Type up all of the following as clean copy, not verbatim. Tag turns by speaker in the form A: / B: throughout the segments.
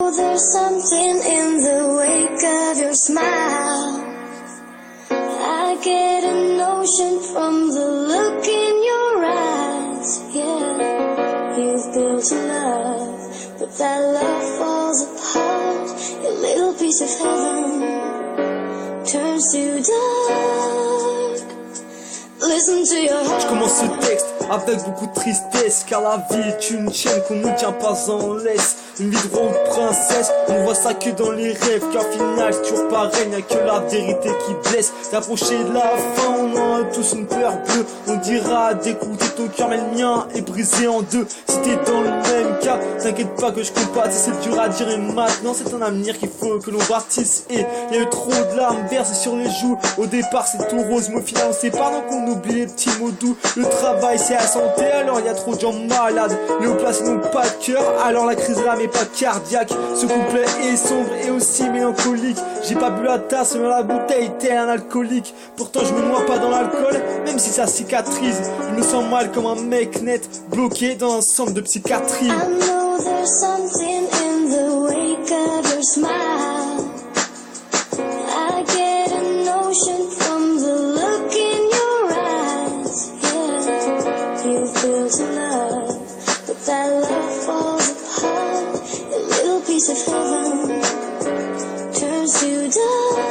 A: know there's something in the wake of your smile. I get a notion from the look in your eyes. Yeah, you've built a love, but that love falls apart. A little piece of heaven turns to dark. Listen to your heart.
B: Je commence ce texte avec beaucoup de tristesse, car la vie est une chaîne qu'on ne tient pas en laisse. Une vie de rôle princesse, on voit ça que dans les rêves, car au final c'est toujours pareil, y'a que la vérité qui blesse. D'approcher de la fin, on en a tous une peur bleue. On dira d'écouter ton cœur, mais le mien est brisé en deux. Si t'es dans le même cas, t'inquiète pas que je compatis, c'est dur à dire et maintenant c'est un avenir qu'il faut que l'on bâtisse. Et y a eu trop de larmes versées sur les joues, au départ c'est tout rose, mais au final on sépare donc on oublie les petits mots doux. Le travail c'est la santé, alors y a trop de gens malades. Les hauts placés n'ont pas de cœur, alors la crise de l'âme est pas cardiaque. Ce couplet est sombre et aussi mélancolique. J'ai pas bu la tasse mais la bouteille tel un alcoolique. Pourtant je me noie pas dans l'alcool, même si ça cicatrise. Je me sens mal comme un mec net, bloqué dans un centre de psychiatrie.
A: I know there's something in the wake of your smile. I get a notion from the look in your eyes. Yeah, you've built a love, but that love falls apart. A little piece of heaven turns to dark.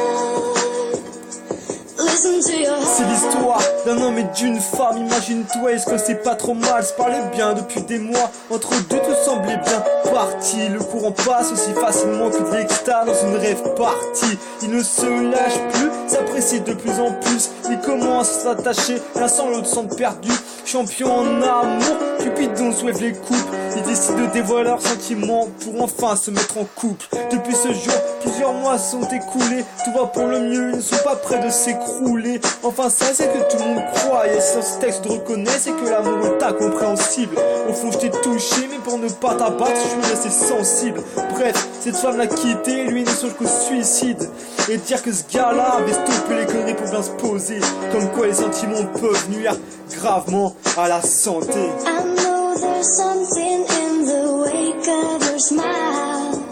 A: Listen to your heart.
B: C'est l'histoire d'un homme et d'une femme. Imagine-toi, est-ce que c'est pas trop mal? Se parler bien depuis des mois. Entre deux, tout semblait bien parti. Le courant passe aussi facilement que de l'extase dans une rêve partie. Il ne se lâche plus, s'apprécie de plus en plus. Il commence à s'attacher, l'un sans l'autre semble perdu. Champion en amour, Cupidon soulève les coupes. Ils décident de dévoiler leurs sentiments pour enfin se mettre en couple. Depuis ce jour, plusieurs mois sont écoulés. Tout va pour le mieux, ils ne sont pas près de s'écrouler. Enfin ça c'est que tout le monde croit. Et si ce texte te reconnaît, c'est que l'amour est incompréhensible. Au fond je t'ai touché, mais pour ne pas t'abattre, je suis resté sensible. Bref, cette femme l'a quitté, lui ne songe qu'au suicide. Et dire que ce gars-là avait stoppé les conneries pour bien se poser. Comme quoi les sentiments peuvent nuire gravement à la santé.
A: I know there's something in the wake of your smile.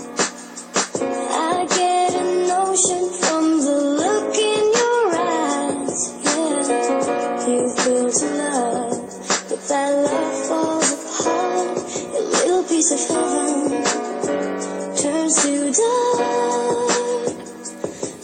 A: I get a notion from the look in your eyes. Yeah, you've built a love, but that love falls apart. A little piece of heaven turns to dark.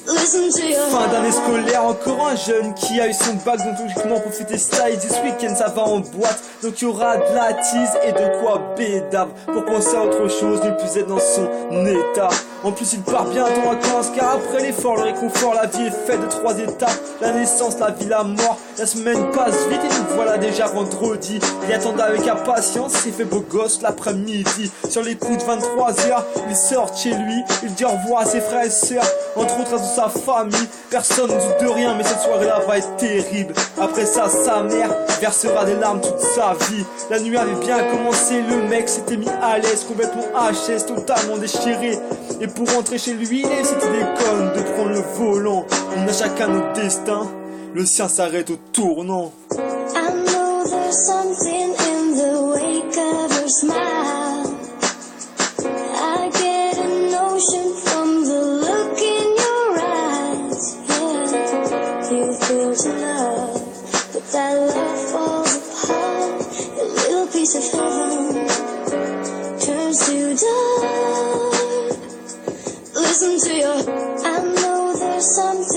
A: Listen to your
B: Fin d'année
A: heart.
B: scolaire, encore un jeune qui a eu son bac, donc logiquement pour fêter ça, il dit ce week-end ça va en boîte, donc il y aura de la tease et de quoi bédave, pour penser à autre chose, ne plus être dans son état. En plus il part bientôt en vacances, car après l'effort, le réconfort, la vie est faite de 3 étapes, la naissance, la vie, la mort, la semaine passe vite et nous voilà déjà vendredi. Il attendait avec impatience, il fait beau gosse l'après-midi, sur les coups de 23h, il sort chez lui, il dit au revoir à ses frères et sœurs, entre autres à toute sa famille. Personne ne doute de rien, mais cette soirée-là va être terrible. Après ça, sa mère versera des larmes toute sa vie. La nuit avait bien commencé, le mec s'était mis à l'aise, complètement HS, totalement déchiré. Et pour rentrer chez lui, il a eu cette idée conne de prendre le volant. On a chacun notre destin, le sien s'arrête au tournant.
A: I know there's something in the wake of your smile. I get a notion from the look in your eyes. Yeah, you've built a love, but that love falls apart. A little piece of heaven turns to dark. Listen to your. I know there's something